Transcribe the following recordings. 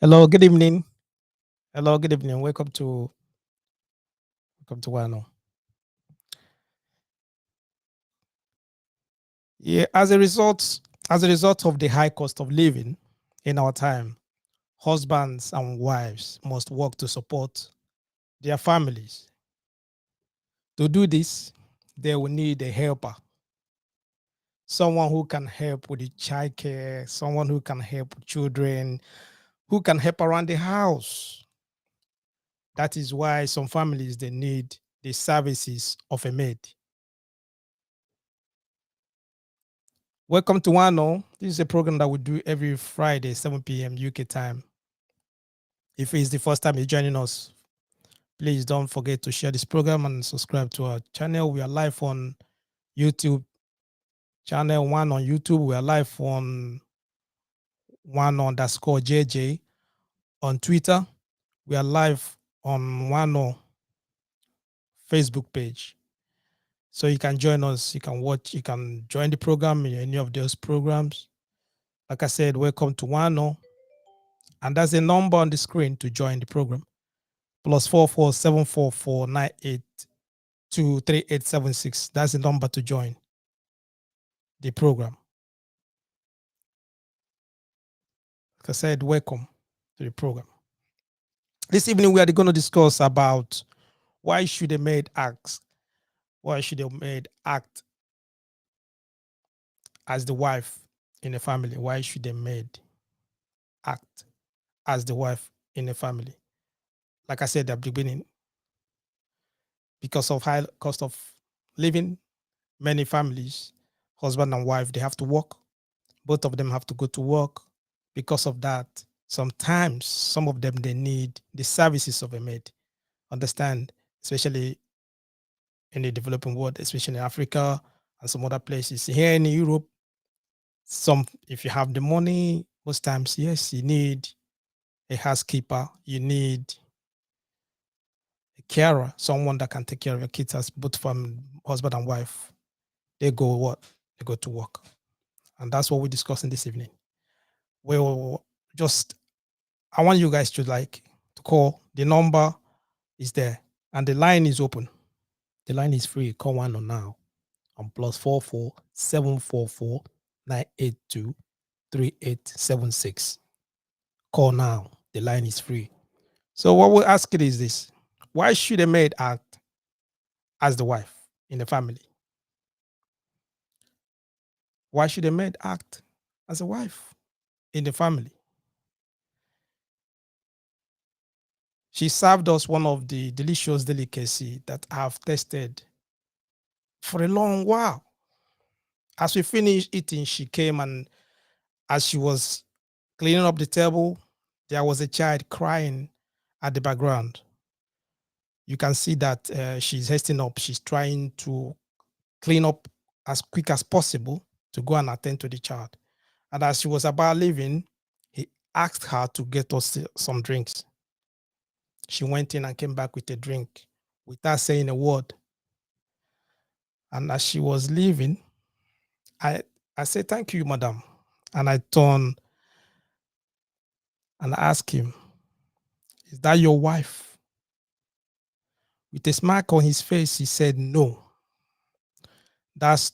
Hello, good evening. Hello, good evening. Welcome to Wano. Yeah, as a result of the high cost of living in our time, husbands and wives must work to support their families. To do this, they will need a helper, someone who can help with the child care, someone who can help with children, who can help around the house. That is why some families they need the services of a maid. Welcome to Wano. This is a program that we do every Friday, 7 p.m. UK time. If it's the first time you're joining us, please don't forget to share this program and subscribe to our channel. We are live on YouTube, channel one on YouTube. We are live on one_JJ on Twitter. We are live on Wano Facebook page. So you can join us, you can watch, you can join the program in any of those programs. Like I said, welcome to Wano. And that's the number on the screen to join the program. +447449823876. That's the number to join the program. Like I said, welcome to the program. This evening we are going to discuss about why should a maid act? Why should a maid act as the wife in a family? Why should a maid act as the wife in a family? Like I said at the beginning, because of high cost of living, many families, husband and wife, they have to work. Both of them have to go to work. Because of that, sometimes some of them they need the services of a maid. Understand, especially in the developing world, especially in Africa and some other places. Here in Europe, some if you have the money, most times, yes, you need a housekeeper, you need a carer, someone that can take care of your kids as both from husband and wife. They go what? They go to work. And that's what we're discussing this evening. We'll just I want you guys to call. The number is there and the line is open. The line is free. Call one on now on +44 744 982 3876. Call now. The line is free. So what we're asking is this: why should a maid act as the wife in the family? Why should a maid act as a wife in the family? She served us one of the delicious delicacy that I've tasted for a long while. As we finished eating, she came, and as she was cleaning up the table, there was a child crying at the background. You can see that she's hastening up. She's trying to clean up as quick as possible to go and attend to the child. And as she was about leaving, he asked her to get us some drinks. She went in and came back with a drink without saying a word. And as she was leaving, I, I said, "Thank you, madam." And I turned and asked him, "Is that your wife?" With a smirk on his face, he said, "No, that's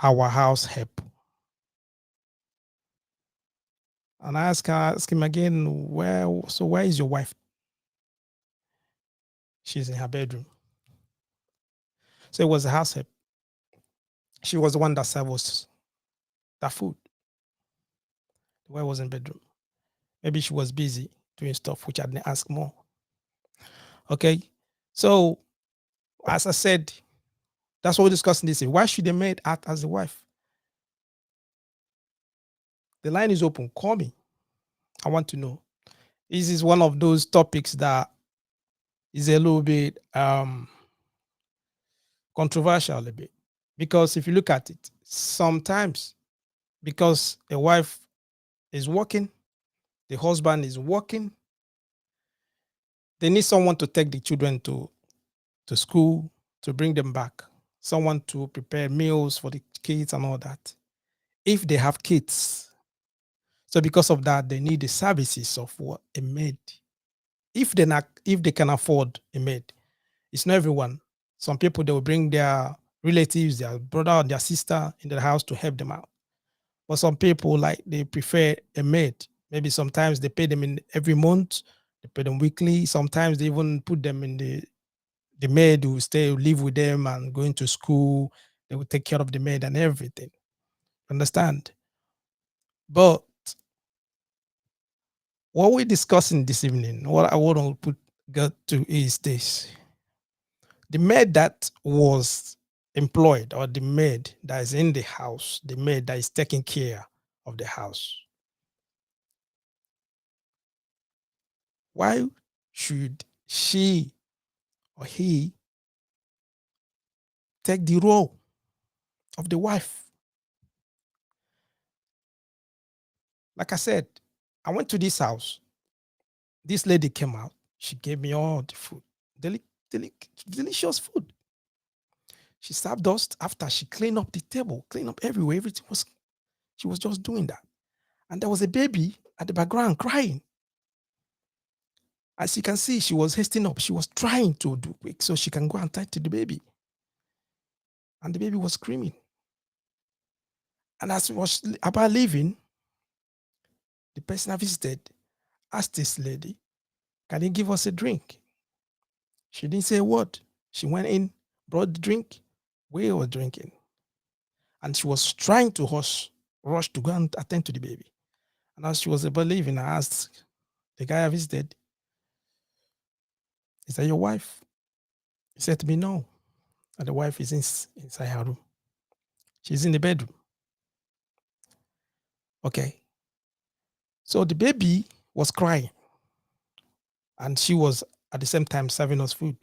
our house help." And I asked him again, where is your wife? She's in her bedroom. So it was a house help. She was the one that served us that food. The wife was in bedroom. Maybe she was busy doing stuff, which I didn't ask more. Okay. So as I said, that's what we're discussing this. Why should the maid act as the wife? The line is open. Call me. I want to know. This is one of those topics that is a little bit controversial a bit, because if you look at it, sometimes because a wife is working, the husband is working, they need someone to take the children to school, to bring them back, someone to prepare meals for the kids and all that. If they have kids, So because of that, they need the services of what a maid. If they can afford a maid, it's not everyone. Some people they will bring their relatives, their brother or their sister in the house to help them out. But some people like they prefer a maid. Maybe sometimes they pay them in every month, they pay them weekly. Sometimes they even put them in the maid who stay live with them and going to school. They will take care of the maid and everything. Understand? But what we're discussing this evening, what I want to get to is this: the maid that was employed, or the maid that is in the house, the maid that is taking care of the house. Why should she or he take the role of the wife? Like I said, I went to this house. This lady came out. She gave me all the food, deli- delicious food. She served us after she cleaned up the table, cleaned up everywhere. Everything was, she was just doing that. And there was a baby at the background crying. As you can see, she was hasting up. She was trying to do quick so she can go and tie to the baby. And the baby was screaming. And as we was about leaving, the person I visited asked this lady, "Can you give us a drink?" She didn't say a word. She went in, brought the drink. We were drinking. And she was trying to rush to go and attend to the baby. And as she was about leaving, I asked the guy I visited, "Is that your wife?" He said to me, "No." And the wife is inside her room. She's in the bedroom. Okay. So the baby was crying and she was at the same time serving us food.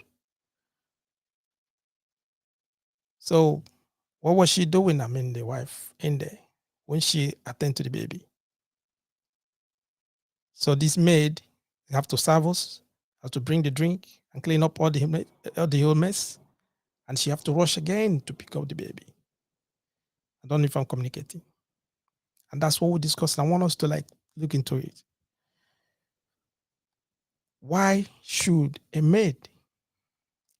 So what was she doing? I mean, the wife in there when she attended to the baby. So this maid have to serve us, have to bring the drink and clean up all the whole mess, and she have to rush again to pick up the baby. I don't know if I'm communicating, and that's what we discussed. I want us to like look into it. Why should a maid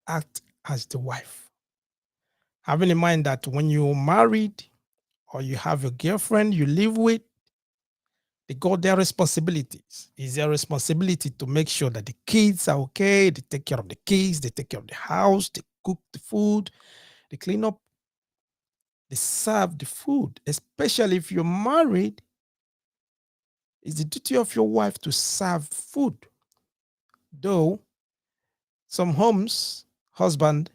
act as the wife? Having in mind that when you're married or you have a girlfriend you live with, they got their responsibilities. It's their responsibility to make sure that the kids are okay. They take care of the kids. They take care of the house. They cook the food. They clean up. They serve the food. Especially if you're married, it's the duty of your wife to serve food. Though some homes, husband,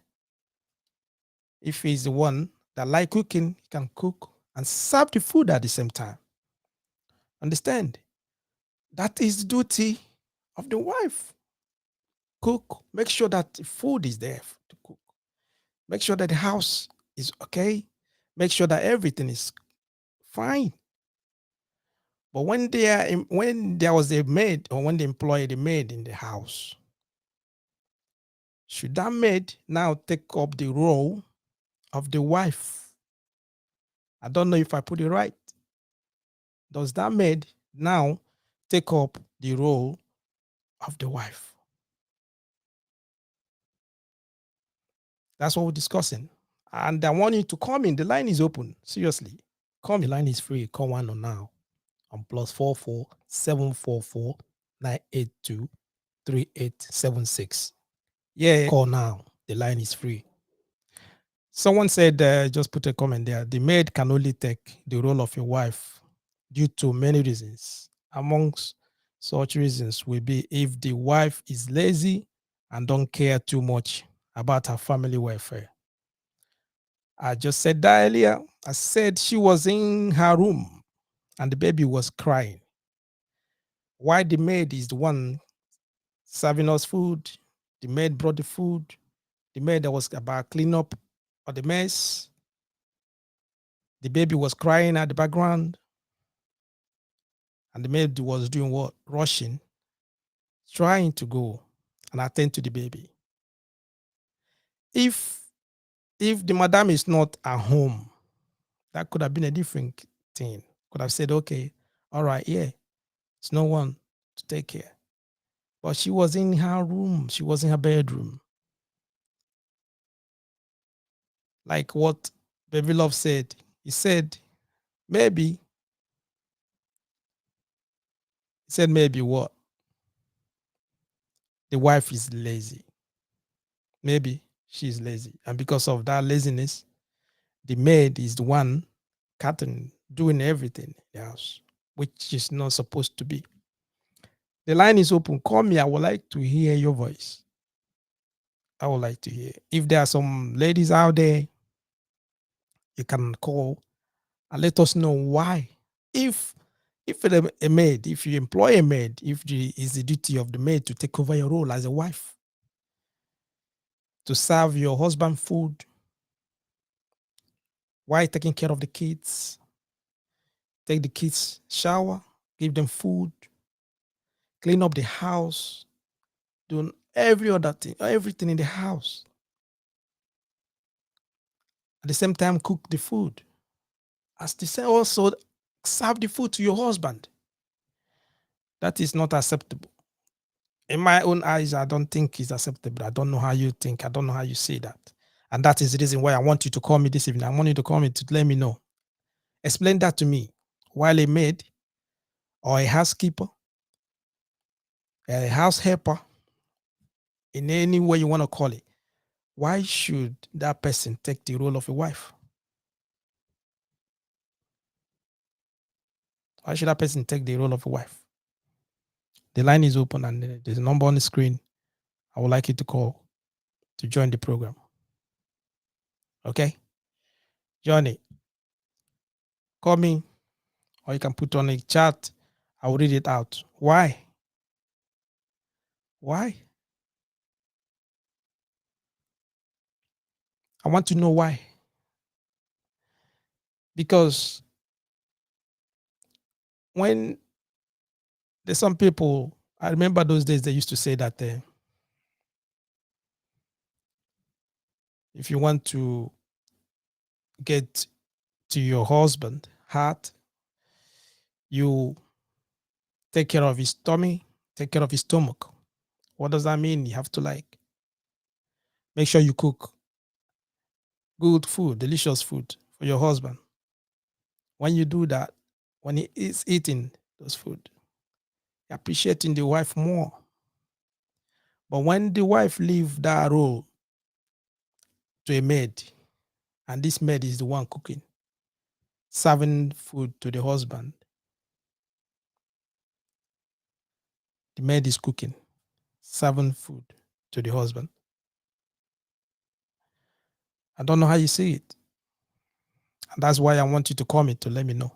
if he's the one that like cooking, he can cook and serve the food at the same time. Understand? That is the duty of the wife. Cook, make sure that the food is there to cook. Make sure that the house is okay. Make sure that everything is fine. But when there was a maid or when they employed a maid in the house, should that maid now take up the role of the wife? I don't know if I put it right. Does that maid now take up the role of the wife? That's what we're discussing. And I want you to come in. The line is open. Seriously. Come. The line is free. Call one on now on +44 744 982 3876. Yeah, call now. The line is free. Someone said, just put a comment there. The maid can only take the role of a wife due to many reasons. Amongst such reasons will be if the wife is lazy and don't care too much about her family welfare. I just said that earlier. I said she was in her room and the baby was crying. Why the maid is the one serving us food? The maid brought the food. The maid that was about clean up of the mess. The baby was crying at the background. And the maid was doing what? Rushing, trying to go and attend to the baby. If the madam is not at home, that could have been a different thing. Could have said, okay, All right, yeah, it's no one to take care. But she was in her room. She was in her bedroom. Like what Baby Love said. He said, maybe. He said, maybe what? The wife is lazy. Maybe she's lazy. And because of that laziness, the maid is the one cutting, doing everything in the house, which is not supposed to be. The line is open. Call me. I would like to hear your voice. I would like to hear. If there are some ladies out there, you can call and let us know why. If a maid, if you employ a maid, if it's the duty of the maid to take over your role as a wife, to serve your husband food while taking care of the kids, take the kids shower, give them food, clean up the house, doing every other thing, everything in the house. At the same time, cook the food. As the same, also serve the food to your husband. That is not acceptable. In my own eyes, I don't think it's acceptable. I don't know how you think. I don't know how you see that. And that is the reason why I want you to call me this evening. I want you to call me to let me know. Explain that to me. While a maid or a housekeeper, a house helper, in any way you want to call it, why should that person take the role of a wife? Why should that person take the role of a wife? The line is open and there's a number on the screen. I would like you to call to join the program. Okay? Johnny, call me or you can put on a chat. I will read it out. Why? Why? I want to know why. Because when there's some people, I remember those days they used to say that if you want to get to your husband heart, you take care of his tummy, take care of his stomach. What does that mean? You have to like make sure you cook good food, delicious food for your husband. When you do that, when he is eating those food, you're appreciating the wife more. But when the wife leave that role to a maid, and this maid is the one cooking, serving food to the husband, the maid is cooking, serving food to the husband. I don't know how you see it. And that's why I want you to call me to let me know.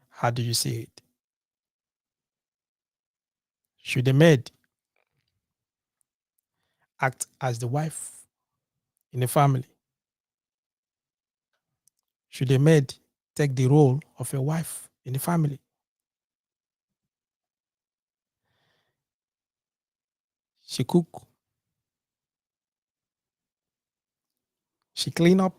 How do you see it? Should the maid act as the wife in the family? Should the maid take the role of a wife in the family? She cook, she clean up.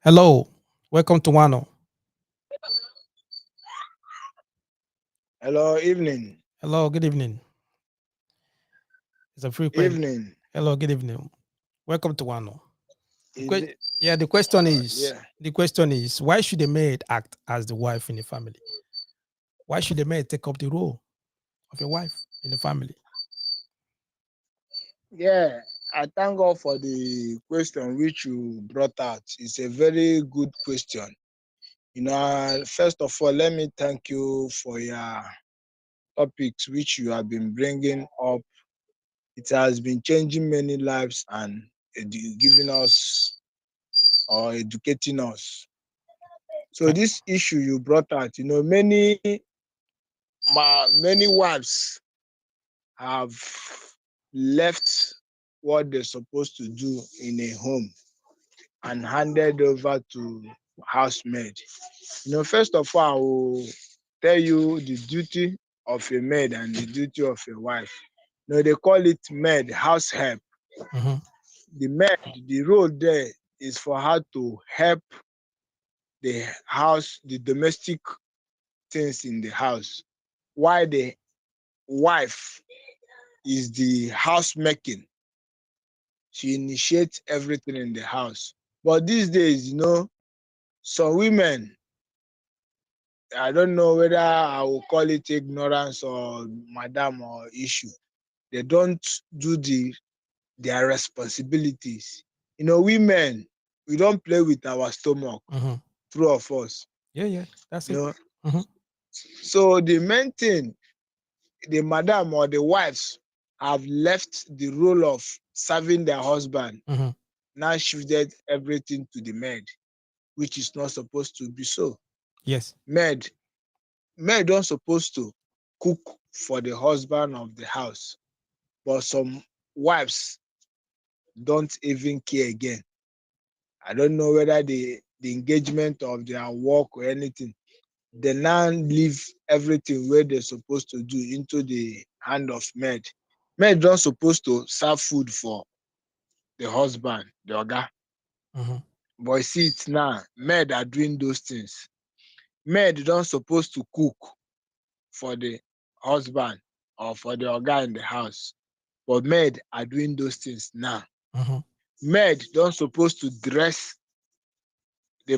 Hello, welcome to Wano. Hello, evening. Hello, good evening. It's a frequent. Evening. Hello, good evening. Welcome to Wano. Is it? Yeah, the question is Yeah. why should the maid act as the wife in the family? Why should the maid take up the role of a wife in the family? Yeah. I thank God for the question which you brought out. It's a very good question. First of all, let me thank you for your topics which you have been bringing up. It has been changing many lives and giving us or educating us. So this issue you brought out, many wives have left what they're supposed to do in a home and handed over to housemaid. First of all, I will tell you the duty of a maid and the duty of a wife. They call it maid, house help. Mhm. the maid, the role there is for her to help the house, the domestic things in the house, while the wife is the house making. She initiates everything in the house. But these days, some women, I don't know whether I will call it ignorance or madam or issue. They don't do their responsibilities. Women, we don't play with our stomach, Mm-hmm. true of us. Yeah, yeah, that's You it. know. Mm-hmm. So the main thing, the madam or the wives have left the role of serving their husband, Mm-hmm. now shifted everything to the maid, which is not supposed to be so. Yes. Maid, maid don't supposed to cook for the husband of the house, but some wives don't even care again. I don't know whether the engagement of their work or anything. They now leave everything where they're supposed to do into the hand of maid. Maid don't supposed to serve food for the husband, the oga. Mm-hmm. But you see it now, maid are doing those things. Maid don't supposed to cook for the husband or for the oga in the house. But maid are doing those things now. Mm-hmm. Maid don't supposed to dress the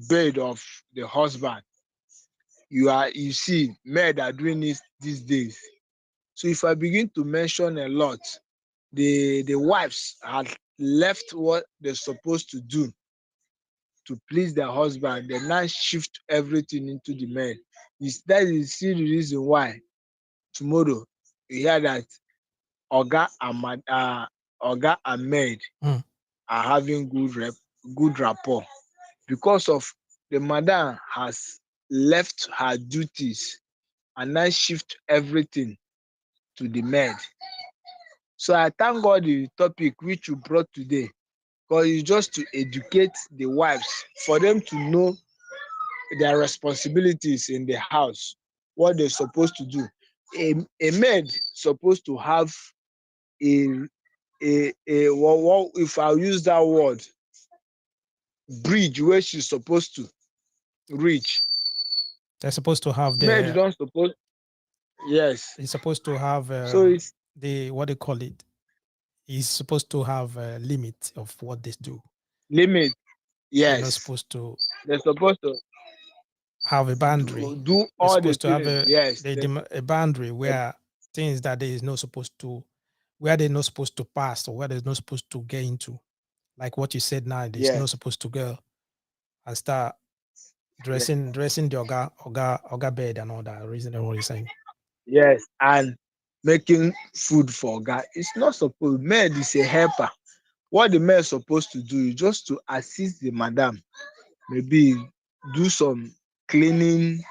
bed of the husband. You see, maid are doing it these days. So if I begin to mention a lot, the wives had left what they're supposed to do to please their husband. They now shift everything into the men. That is still the reason why tomorrow you hear that Oga and maid Mm. are having good rapport, because of the madam has left her duties and now shift everything to the maid. So I thank God the topic which you brought today, because it's just to educate the wives for them to know their responsibilities in the house, what they're supposed to do. A maid supposed to have a what if I use that word, bridge where she's supposed to reach. They're supposed to have Maid the. don't suppose, yes. It's supposed to have So it's the what they call it. He's supposed to have a limit of what they do. limit, They're not yes. supposed to They're supposed to have a boundary. do They're all the supposed to have things, yes. a boundary where things that they is not supposed to, where they're not supposed to pass or where they're not supposed to get into. Like what you said now, they're not Yes, supposed to go and start yes, dressing the oga bed and all that. Reason what you're saying. yes. And making food for God. It's not supposed, maid is a helper. What the maid is supposed to do is just to assist the madam, maybe do some cleaning,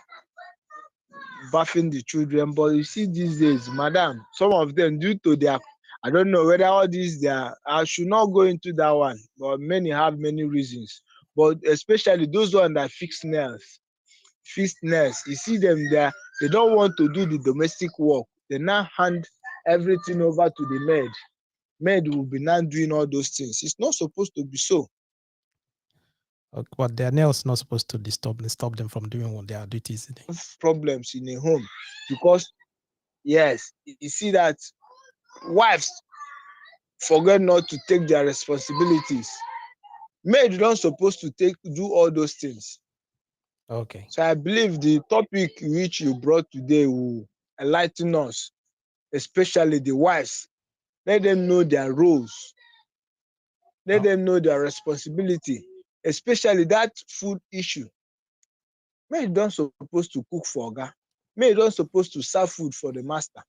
bathing the children. But you see these days, madam, some of them due to their, I don't know whether all these their, I should not go into that one, but many have many reasons. But especially those ones that fix nails, you see them there, they don't want to do the domestic work. They now hand everything over to the maid. Maid will be now doing all those things. It's not supposed to be so. But their nails not supposed to disturb and stop them from doing what their duties. Problems in a home, because yes, you see that wives forget not to take their responsibilities. Maid don't supposed to do all those things. Okay. So I believe the topic which you brought today will enlighten us, especially the wives. Let them know their roles. Let Oh, them know their responsibility, especially that food issue. Maid don't supposed to cook for oga. Maid don't supposed to serve food for the master.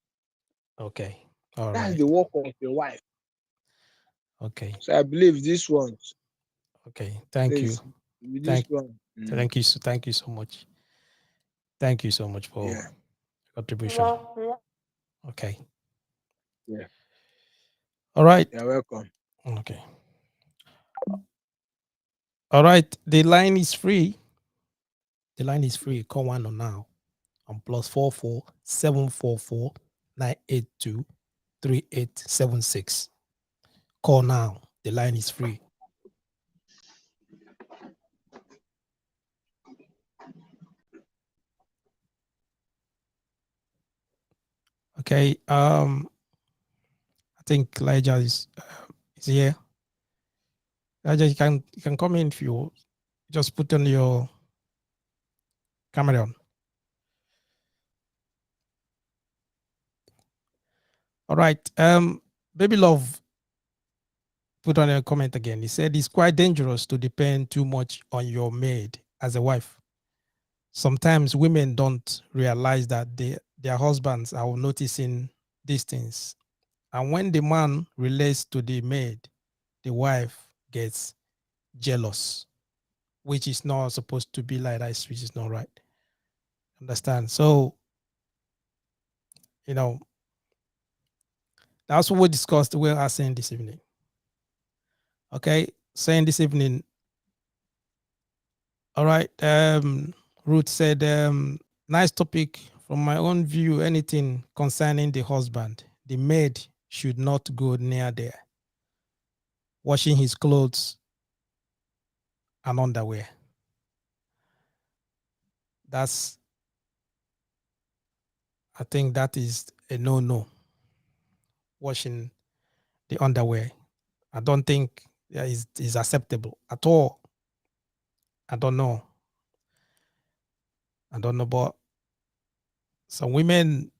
okay. All That's right. the work of the wife. Okay. So I believe this one, Okay. Thank you. please, with this Thank one. thank you so much. Thank you so much for Yeah, contribution. Okay. yeah. All right. You're welcome. Okay. All right. The line is free. The line is free. Call one on now on +44 744 982 3876. Call now. The line is free. Okay. I think Elijah is here. Elijah, you can come in if you just put on your camera on. All right. Baby Love put on a comment again. He said it's quite dangerous to depend too much on your maid as a wife. Sometimes women don't realize that their husbands are noticing these things. And when the man relates to the maid, the wife gets jealous, which is not supposed to be like that, which is not right. Understand? So, you know, that's what we discussed. We are saying this evening. Okay. Saying this evening. All right. Ruth said, nice topic. From my own view, anything concerning the husband, the maid should not go near there. Washing his clothes and underwear. I think that is a no-no. Washing the underwear. I don't think is acceptable at all. I don't know. But some women,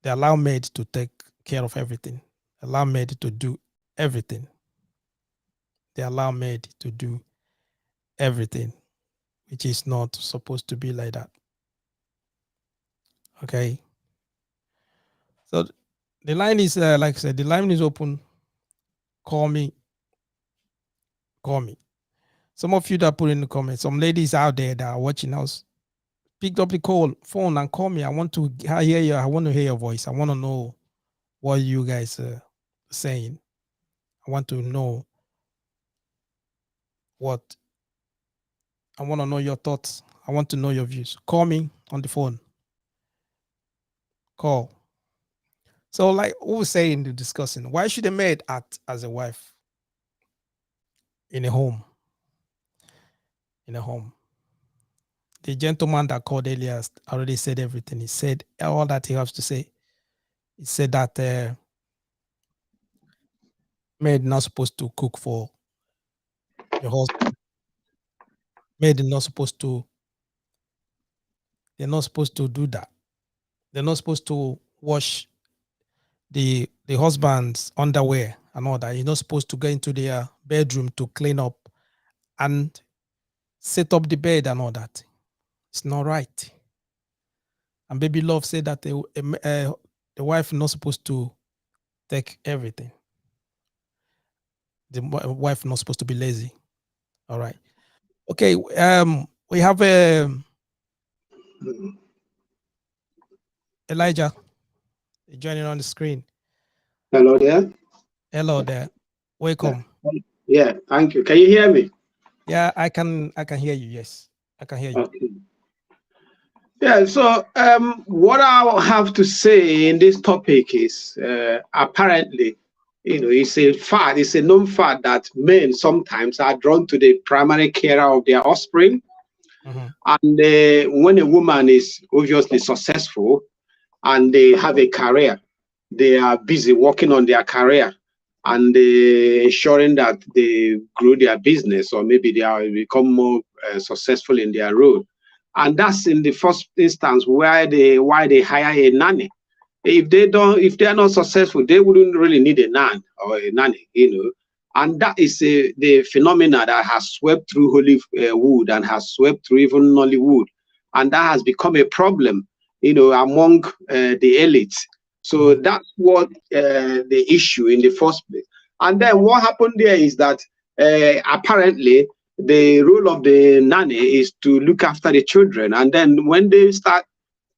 they allow maid to take care of everything. Allow maid to do everything. They allow maid to do everything, which is not supposed to be like that. Okay. So the line is, like I said, the line is open. Call me. Some of you that put in the comments, some ladies out there that are watching us, pick up the phone and call me. I want to hear you. I want to hear your voice. I want to know what you guys are saying. I want to know I want to know your thoughts. I want to know your views. Call me on the phone. Call. So, like we were saying, the discussing, why should a maid act as a wife in a home? In a home. The gentleman that called earlier already said everything. He said all that he has to say. He said that maid not supposed to cook for your husband. Maid not supposed to. They're not supposed to do that. They're not supposed to wash the husband's underwear and all that. You're not supposed to go into their bedroom to clean up and set up the bed and all that. It's not right. And Baby Love said that the wife not supposed to take everything. The wife not supposed to be lazy. All right. Okay. We have Elijah joining on the screen. Hello there. Hello there. Welcome. Yeah, thank you. Can you hear me? Yeah, I can hear you. Yes, I can hear you. Okay. Yeah, so what I have to say in this topic is apparently, it's a fact, it's a known fact that men sometimes are drawn to the primary carer of their offspring. Mm-hmm. And when a woman is obviously successful and they have a career, they are busy working on their career and ensuring that they grow their business, or maybe they are become more successful in their role. And that's in the first instance why they hire a nanny. If they are not successful, they wouldn't really need a nan or a nanny. And that is the phenomena that has swept through Hollywood and has swept through even Nollywood, and that has become a problem, among the elites. So that's what the issue in the first place. And then what happened there is that apparently the role of the nanny is to look after the children. And then when they start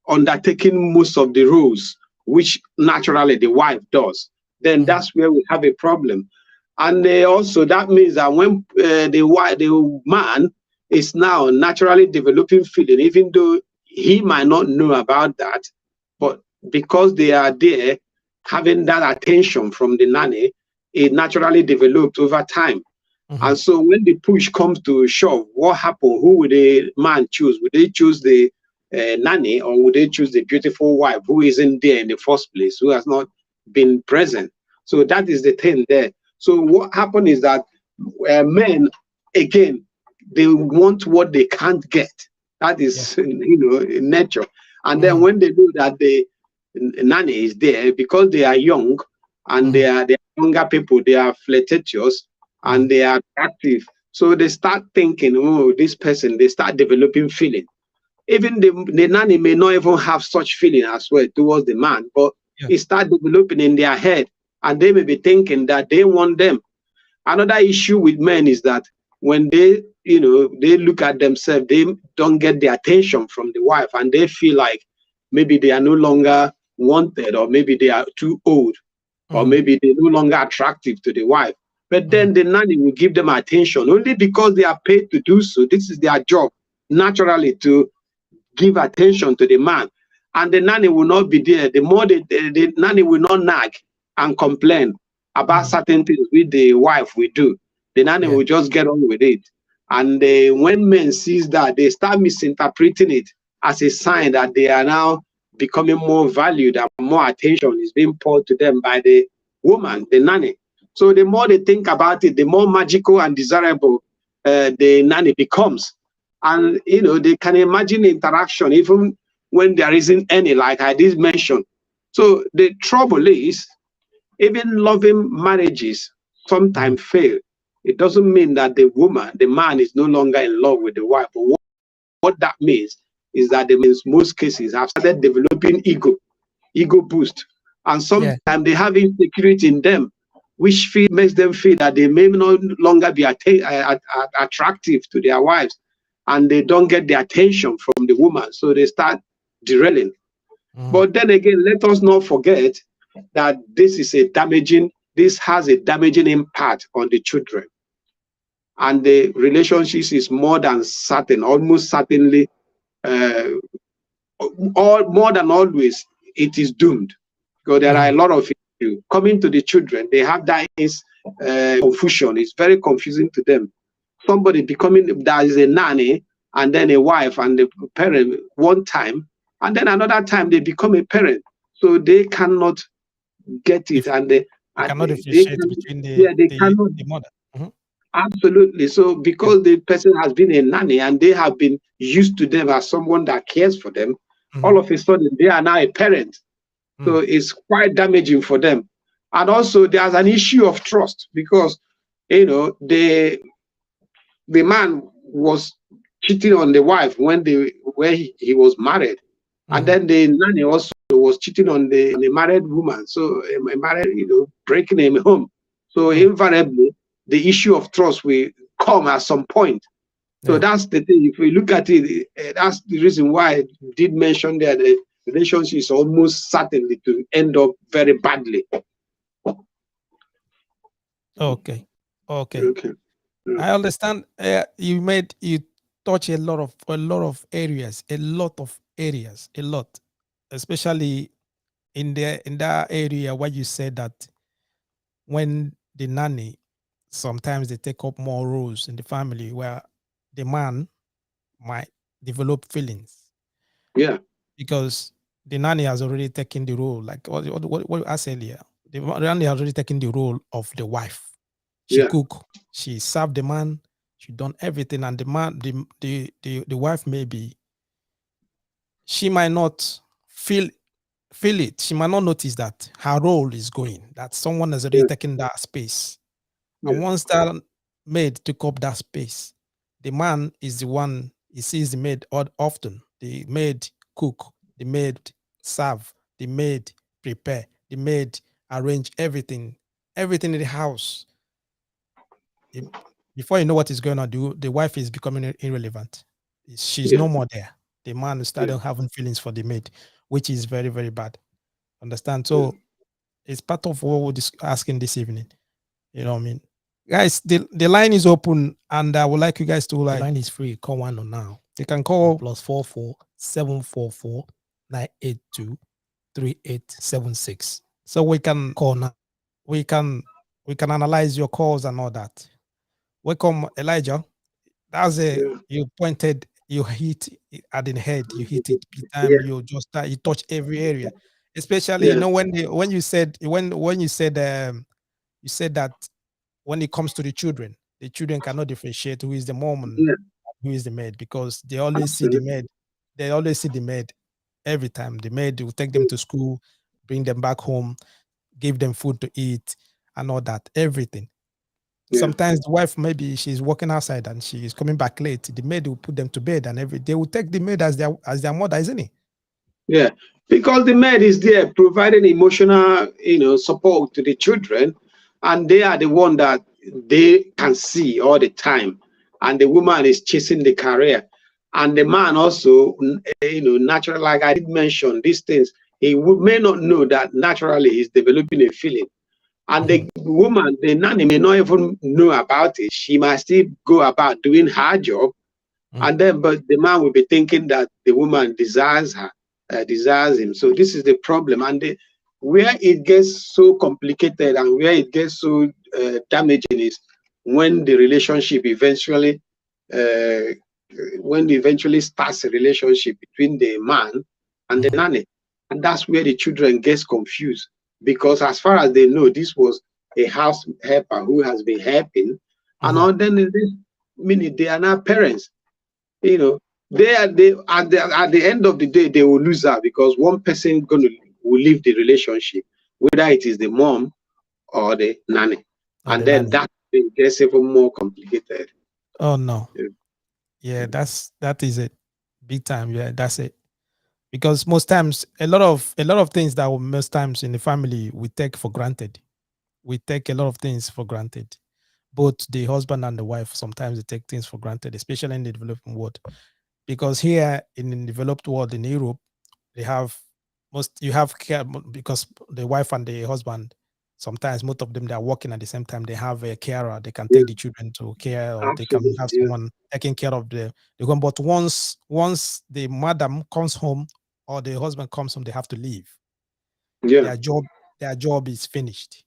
undertaking most of the roles, which naturally the wife does, then that's where we have a problem. And also that means that when the man is now naturally developing feeling, even though he might not know about that, but because they are there having that attention from the nanny, it naturally developed over time. And so when the push comes to shove, what happened? Who would the man choose? Would they choose the nanny, or would they choose the beautiful wife who isn't there in the first place, who has not been present? So that is the thing there. So what happened is that men, again, they want what they can't get. That is, in nature. And then when they know that the nanny is there, because they are young and they are younger people, they are flirtatious and they are attractive. So they start thinking, oh, this person, they start developing feeling. Even the nanny may not even have such feeling as well towards the man, but it start developing in their head, and they may be thinking that they want them. Another issue with men is that when they, they look at themselves, they don't get the attention from the wife, and they feel like maybe they are no longer wanted, or maybe they are too old, or maybe they're no longer attractive to the wife. But then the nanny will give them attention only because they are paid to do so. This is their job, naturally, to give attention to the man. And the nanny will not be there. The more the nanny will not nag and complain about certain things with the wife we do. The nanny will just get on with it. And when men sees that, they start misinterpreting it as a sign that they are now becoming more valued and more attention is being poured to them by the woman, the nanny. So the more they think about it, the more magical and desirable the nanny becomes. And they can imagine interaction even when there isn't any, like I did mention. So the trouble is, even loving marriages sometimes fail. It doesn't mean that the man is no longer in love with the wife. But what that means is that in most cases have started developing ego boost. And sometimes they have insecurity in them, which makes them feel that they may no longer be attractive to their wives, and they don't get the attention from the woman. So they start derailing. But then again, let us not forget that this has a damaging impact on the children. And the relationships is more than certain, almost certainly, more than always, it is doomed. Because there are a lot of issues coming to the children. They have that confusion. It's very confusing to them. Somebody there is a nanny, and then a wife and the parent one time, and then another time they become a parent. So they cannot get it, and they cannot differentiate between the mother. Absolutely. So because the person has been a nanny and they have been used to them as someone that cares for them, all of a sudden they are now a parent. So it's quite damaging for them. And also there's an issue of trust, because the man was cheating on the wife when he was married, and then the nanny also was cheating on the married woman. So breaking him home. So invariably, the issue of trust will come at some point. So that's the thing. If we look at it, that's the reason why I did mention that the relationship is almost certainly to end up very badly. Okay. I understand. You touch a lot of areas, especially in that area where you said that when the nanny, sometimes they take up more roles in the family, where the man might develop feelings. Yeah. Because the nanny has already taken the role, like what you asked earlier. The nanny has already taken the role of the wife. She cook, she served the man, she done everything, and the man, the wife, maybe she might not feel it. She might not notice that her role is going, that someone has already taken that space. And once that maid took up that space, the man is the one, he sees the maid often. The maid cook, the maid serve, the maid prepare, the maid arrange everything in the house. Before you know what is going on, the wife is becoming irrelevant. She's no more there. The man started having feelings for the maid, which is very, very bad. Understand? So it's part of what we're asking this evening. You know what I mean? Guys, the line is open, and I would like you guys to the line is free. Call one on now. You can call +44 744 982 3876. So we can call now. We can We can analyze your calls and all that. Welcome, Elijah. That's a Yeah. you pointed, you hit it at the head, you hit it big time. Yeah. You just you touch every area, especially Yeah. when you said when you said that when it comes to the children cannot differentiate who is the mom and Yeah. who is the maid because they always see the Absolutely. maid. They always see the maid every time. The maid will take them to school, bring them back home, give them food to eat, and all that. Everything. Yeah. Sometimes the wife maybe she's working outside and she is coming back late. The maid will put them to bed and they will take the maid as their mother, isn't it? Yeah, because the maid is there providing emotional, support to the children, and they are the one that they can see all the time, and the woman is chasing the career, and the man also, naturally, like I did mention these things, may not know that naturally he's developing a feeling, and Mhm, the woman, the nanny, may not even know about it. She might still go about doing her job, mm, and then, but the man will be thinking that the woman desires her, desires him. So this is the problem. And where it gets so complicated and where it gets so damaging is when the relationship eventually, uh, when eventually starts a relationship between the man and the mhm, nanny. And that's where the children gets confused because as far as they know, this was a house helper who has been helping. And mhm. all then in this minute, they are now parents, you know they at the end of the day they will lose out because one person will leave the relationship, whether it is the mom or the nanny, Or and the then nanny. that thing gets even more complicated. Oh no. Yeah. Yeah, that is it. Big time. Yeah, that's it. Because most times a lot of things that most times in the family we take for granted. We take a lot of things for granted. Both the husband and the wife sometimes they take things for granted, especially in the developing world. Because here in the developed world in Europe, they have you have care because the wife and the husband sometimes most of them they are working at the same time. They have a carer, they can Yeah, take the children to care or they can absolutely. have Yeah. someone taking care of the home. But once the madam comes home or the husband comes home, they have to leave. Yeah. Their job is finished.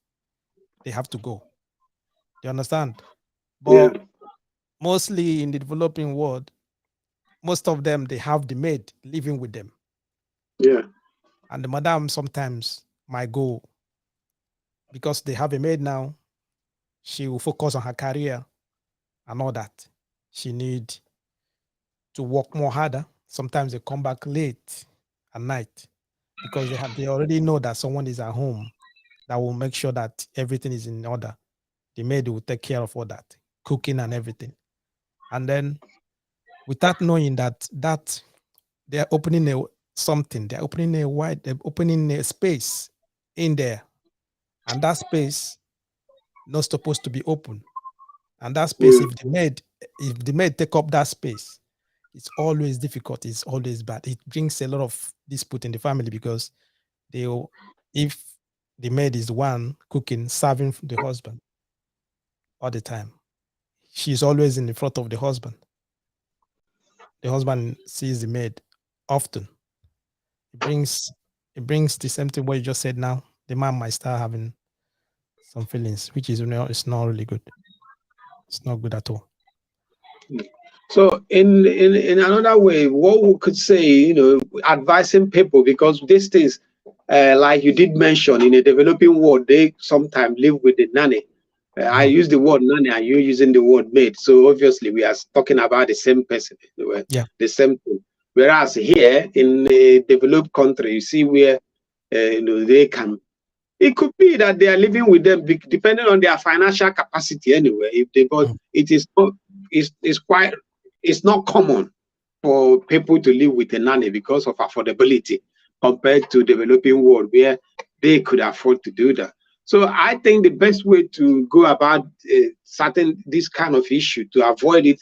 They have to go. You understand? Yeah. But mostly in the developing world, most of them they have the maid living with them. Yeah. And the madam sometimes might go because they have a maid now. She will focus on her career and all that. She need to work more harder. Sometimes they come back late at night because they already know that someone is at home that will make sure that everything is in order. The maid will take care of all that, cooking and everything. And then without knowing that they're opening they're opening a space in there. And that space not supposed to be open. And that space, Yeah. if the maid take up that space, it's always difficult. It's always bad. It brings a lot of dispute in the family because if the maid is the one cooking, serving the husband all the time, she's always in the front of the husband. The husband sees the maid often. It brings it brings the same thing what you just said now. The man might start having some feelings, which is it's not really good. It's not good at all. So in another way, what we could say, advising people because these things, like you did mention, in a developing world, they sometimes live with the nanny. I Mhm. use the word nanny, and you're using the word maid. So obviously, we are talking about the same person, Yeah. the same thing. Whereas here in a developed country, you see where they can. It could be that they are living with them depending on their financial capacity anyway. If they, but Mm. it is not. It's quite. It's not common for people to live with a nanny because of affordability compared to developing world where they could afford to do that. So I think the best way to go about certain this kind of issue to avoid it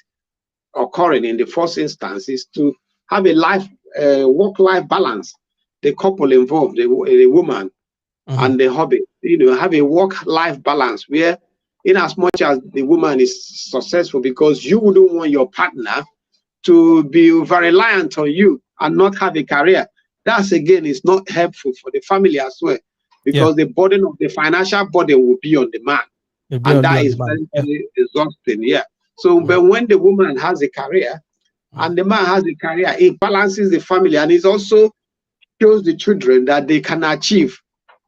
occurring in the first instance is to have a work-life balance. The couple involved, the woman Mhm. and the hobby, have a work-life balance where in as much as the woman is successful because you wouldn't want your partner to be over reliant on you and not have a career. That's again is not helpful for the family as well Yeah. because the burden of the financial burden will be on the man. It'll be and only that on is the man. very, Yeah. very exhausting. Yeah. So, Mm, but when the woman has a career mm. and the man has a career, it balances the family, and it also shows the children that they can achieve.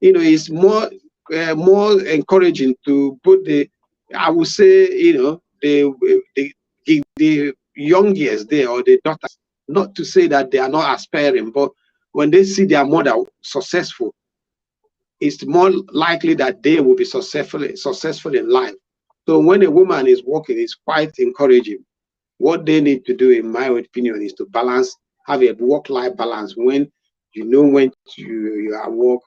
It's more encouraging to put the, I would say, the young years there, or the daughters, not to say that they are not aspiring, but when they see their mother successful, it's more likely that they will be successful in life. So when a woman is working, it's quite encouraging. What they need to do, in my opinion, is to have a work-life balance. When when you are at work,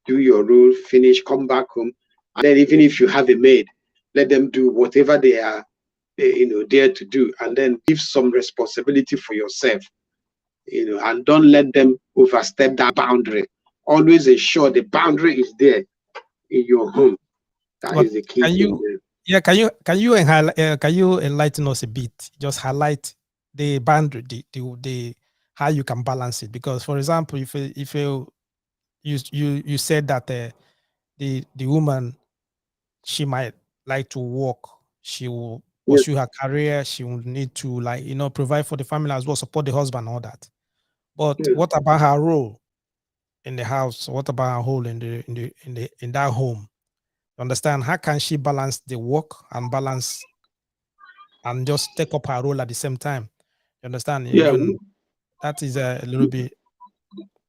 do your role, finish, come back home, and then even if you have a maid, let them do whatever they are, there to do, and then give some responsibility for yourself, and don't let them overstep that boundary. Always ensure the boundary is there in your home. That But is the key can thing you, there. yeah, can you enlighten us a bit? Just highlight the boundary, the how you can balance it. Because, for example, if you said that the woman, she might like to work, she will Yes, pursue her career, she will need to, like, provide for the family as well, support the husband, all that. But yes. what about her role in the house? What about her role in that home? Understand, how can she balance the work and balance and just take up her role at the same time? You understand? Yeah, Even that is a little bit,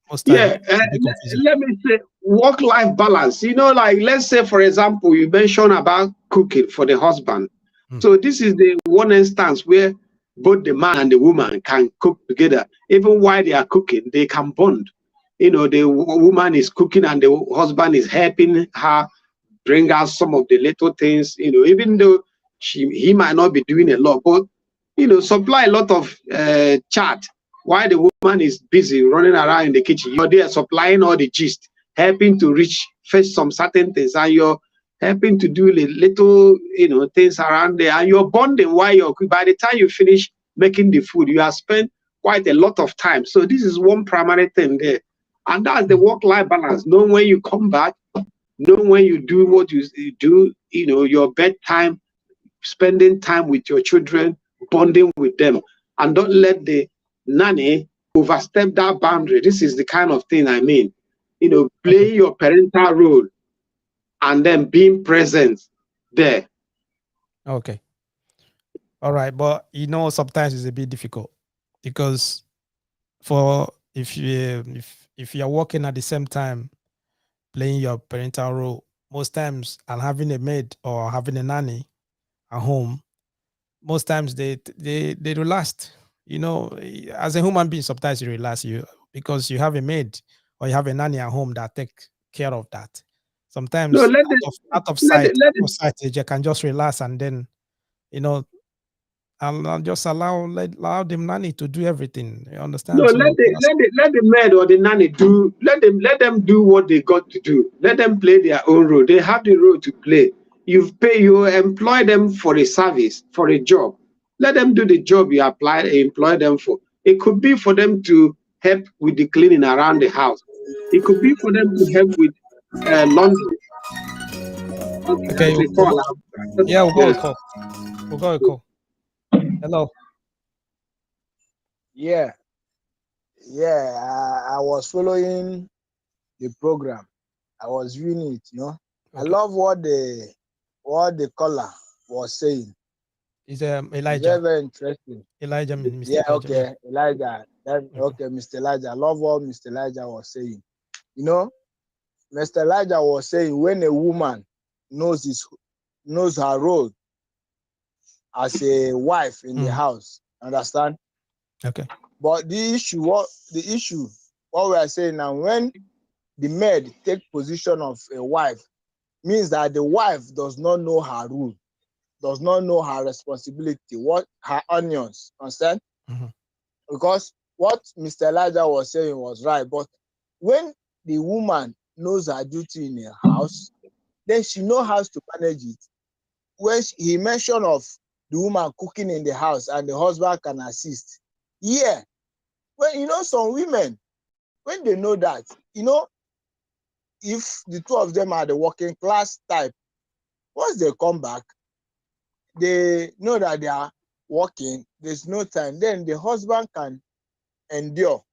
most time yeah. it's a bit confusing. Let me say work-life balance. Like, let's say, for example, you mentioned about cooking for the husband. Mm. So this is the one instance where both the man and the woman can cook together. Even while they are cooking, they can bond. The woman is cooking and the husband is helping her bring out some of the little things, even though he might not be doing a lot, but supply a lot of chat while the woman is busy running around in the kitchen. You're there supplying all the gist, helping to fetch some certain things, and you're helping to do the little things around there, and you're bonding while you're cooking. By the time you finish making the food, you have spent quite a lot of time. So this is one primary thing there, and that's the Mm. work-life balance. Know when you come back, know when you do what you do, your bedtime, spending time with your children, bonding with them, and don't let the nanny overstep that boundary. This is the kind of thing I mean. Okay. Playing your parental role and then being present there. Okay. All right. But sometimes it's a bit difficult because for if you're working at the same time, playing your parental role, most times, and having a maid or having a nanny at home, most times they relax. As a human being, sometimes you relax you because you have a maid or you have a nanny at home that take care of that. No, Sometimes let out it of sight, you can just relax and then you know and just allow the nanny to do everything. You No, understand? So that's let the maid or the nanny do. Let them do what they got to do. Let them play their own role. They have the role to play. You employ them for a service, for a job. Let them do the job you employ them for. It could be for them to help with the cleaning around the house. It could be for them to help with laundry. Okay, okay. that's a call out. Yeah, we'll go Yes. with call. We'll go with call. Hello. Yeah, yeah. I was following the program. I was viewing it. I Okay. love what the caller was saying. It's It's Elijah. very, very interesting. Mr. Yeah, Elijah. Yeah. okay, Elijah. Okay. Mr. Elijah. I love what Mr. Elijah was saying. You know, Mr. Elijah was saying when a woman knows knows her role as a wife in the Mm. house, understand? Okay. But what we are saying now, when the maid take position of a wife, means that the wife does not know her rule, does not know her responsibility, what her onions, understand? Mm-hmm. Because what Mr. Elijah was saying was right, but when the woman knows her duty in her house, then she knows how to manage it. When he mentioned of the woman cooking in the house and the husband can assist, yeah. When some women, when they know that, if the two of them are the working class type, Once they come back, they know that they are working. There's no time. Then the husband can endure.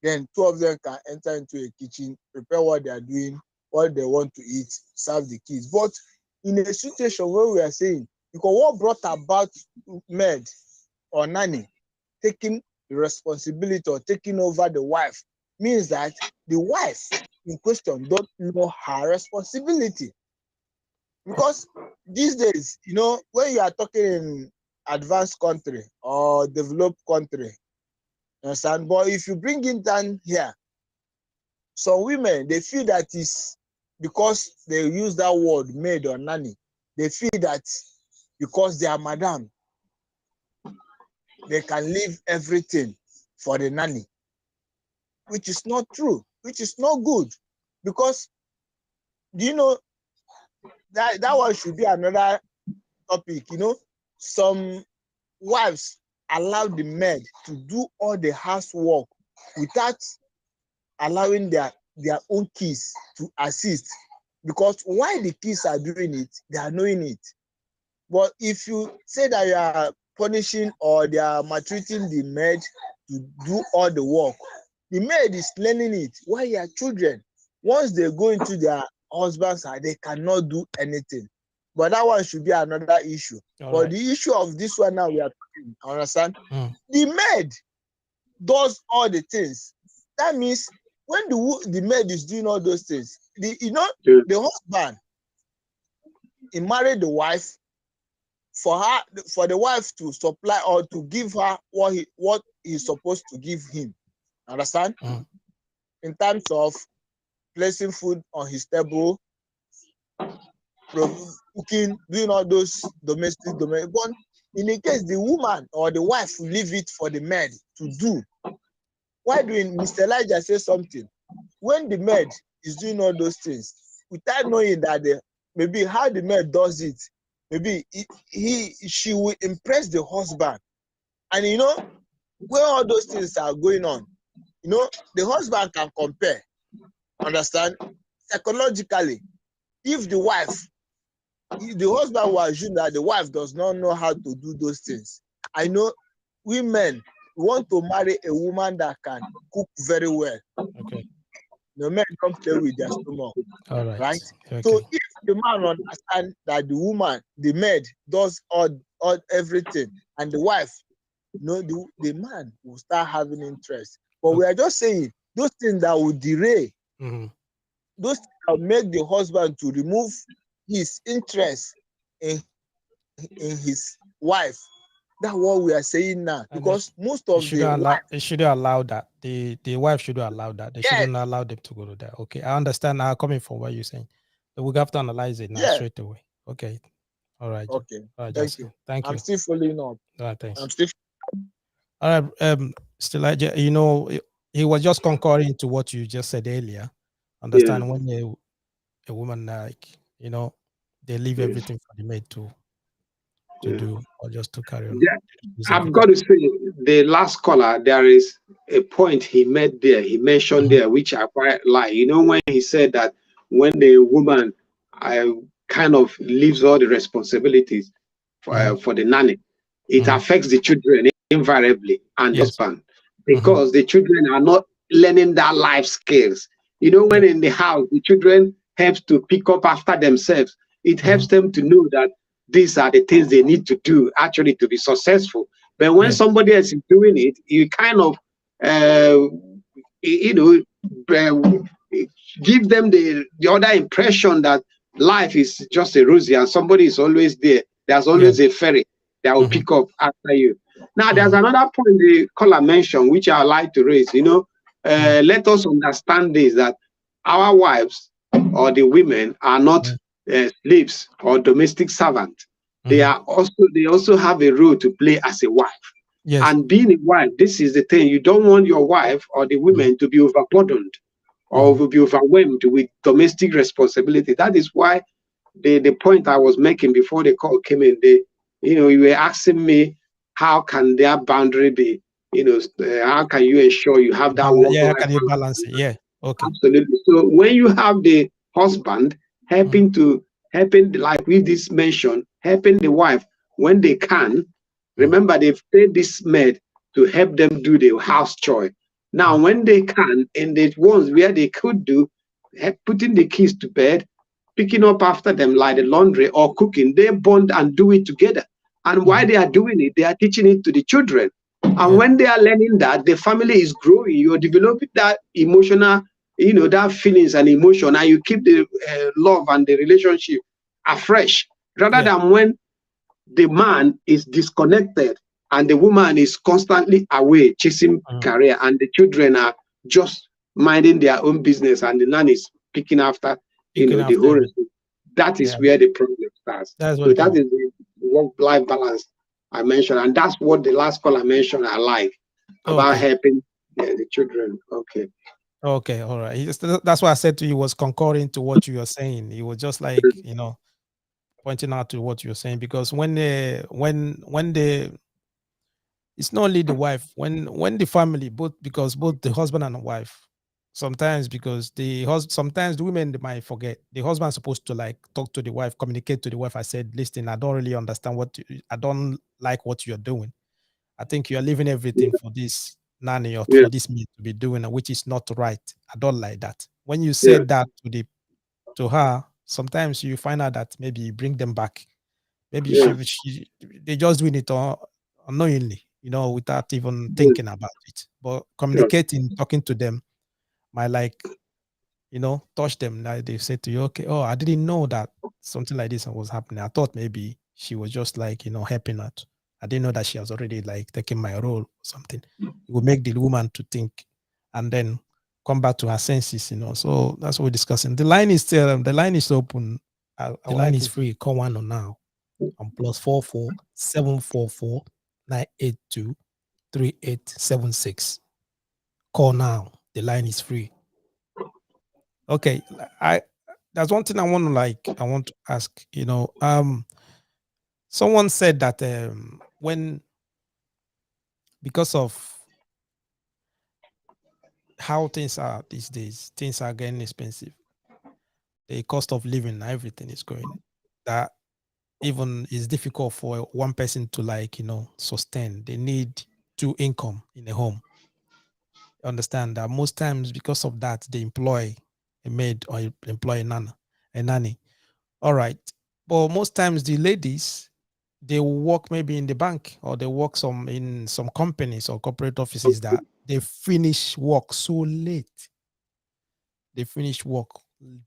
Then two of them can enter into a kitchen, prepare what they are doing, what they want to eat, serve the kids. But in a situation where we are saying, because what brought about maid or nanny taking the responsibility or taking over the wife means that the wife in question don't know her responsibility. Because these days, when you are talking in advanced country or developed country, you understand? But if you bring it down here, some women, they feel that is because they use that word maid or nanny, they feel that because they are madam, they can leave everything for the nanny, which is not true, which is not good. Because do you know that one should be another topic? Some wives allow the maid to do all the housework without allowing their own kids to assist, because while the kids are doing it, they are knowing it. But if you say that you are punishing or they are maltreating the maid to do all the work, the maid is learning it while your children, once they go into their husband's side, they cannot do anything. But that one should be another issue. All but right. the issue of this one now we are talking, understand? Mm. The maid does all the things. That means when the maid is doing all those things, the husband, he married the wife for the wife to supply or to give her what he's supposed to give him. Understand? Mm. In terms of placing food on his table, cooking, doing all those domestic. But in the case the woman or the wife will leave it for the maid to do. Why doing Mr. Elijah say something? When the maid is doing all those things, without knowing that maybe how the maid does it, maybe she will impress the husband. And when all those things are going on, the husband can compare. Understand? Psychologically, if the husband will assume that the wife does not know how to do those things. I know women want to marry a woman that can cook very well. Okay. The men don't play with their stomach. All right. Right? Okay. So if the man understands that the woman, the maid, does all everything, and the wife, the man will start having interest. But we are just saying those things that will derail, those things that will make the husband to remove his interest in his wife. That's what we are saying now. And because most of the wives, they shouldn't allow that. The wife shouldn't allow that. They shouldn't allow them to go to that. Okay, I understand now coming from what you're saying. But we have to analyze it now straight away. Okay. All right. Okay. All right, Thank you. Thank you. I'm still following up. All right, thanks. I'm still. All right. Still, he was just concurring to what you just said earlier. Understand when a woman they leave everything for the maid to do or just to carry on. I've got to say, the last caller, there is a point he made there. He mentioned there, which I quite like. When he said that when the woman kind of leaves all the responsibilities for the nanny, it affects the children invariably and the husband, because the children are not learning that life skills. When in the house, the children helps to pick up after themselves. It helps them to know that these are the things they need to do actually to be successful. But when somebody else is doing it, you kind of, give them the other impression that life is just a rosy and somebody is always there. There's always a ferry that will pick up after you. Now, there's another point the caller mentioned, which I like to raise. Let us understand this, that our wives or the women are not slaves or domestic servants. They also have a role to play as a wife. Yes. And being a wife, this is the thing. You don't want your wife or the women to be overburdened or will be overwhelmed with domestic responsibility. That is why the point I was making before the call came in, you were asking me, how can their boundary be, how can you ensure you have that work? Yeah, how can you balance it? Yeah. Okay. Absolutely. So when you have the husband helping to helping, like we just mentioned, helping the wife when they can. Mm, Remember, they've paid this maid to help them do the house chore. Now, mm, when they can, and the ones where they could do, putting the kids to bed, picking up after them like the laundry or cooking, they bond and do it together. And while mhm. they are doing it, they are teaching it to the children. And Yeah. when they are learning that, the family is growing. You're developing that emotional, that feelings and emotion, and you keep the love and the relationship afresh, rather Yeah. than when the man is disconnected and the woman is constantly away chasing Mm. career, and the children are just minding their own business, and the nanny is picking after Picking the after whole. everything. That is Yeah. where the problem starts. That's what So the that problem. is the work-life balance I mentioned, and that's what the last call I mentioned I like about Okay. helping the children. Okay. Okay. All right. That's why I said to you was concurring to what you were saying. It was just like, pointing out to what you're saying, because when it's not only the wife, when the family, both the husband and the wife, sometimes because sometimes the women, they might forget the husband's supposed to like talk to the wife, communicate to the wife. I said, listen, I don't really understand I don't like what you're doing. I think you're leaving everything for this nanny or Yeah, for this me to be doing, which is not right. I don't like that. When you yeah, said that to her, sometimes you find out that maybe you bring them back. Maybe yeah, they just doing it unknowingly, without even yeah, thinking about it. But yeah, communicating, talking to them might like, touch them. Like they say to you, okay, oh, I didn't know that something like this was happening. I thought maybe she was just like, helping out. I didn't know that she was already like taking my role or something. It would make the woman to think and then come back to her senses. So that's what we're discussing. The line is open. The line is free. Call one on now on +44 744 982 3876. Call now. The line is free. Okay. I There's one thing I want to ask, someone said that when because of how things are these days, things are getting expensive. The cost of living, everything is going. That even is difficult for one person to like, sustain. They need two income in a home. Understand that most times because of that they employ a maid or employ a nanny. All right, but most times the ladies, they will work maybe in the bank, or they work in some companies or corporate offices that they finish work so late. They finish work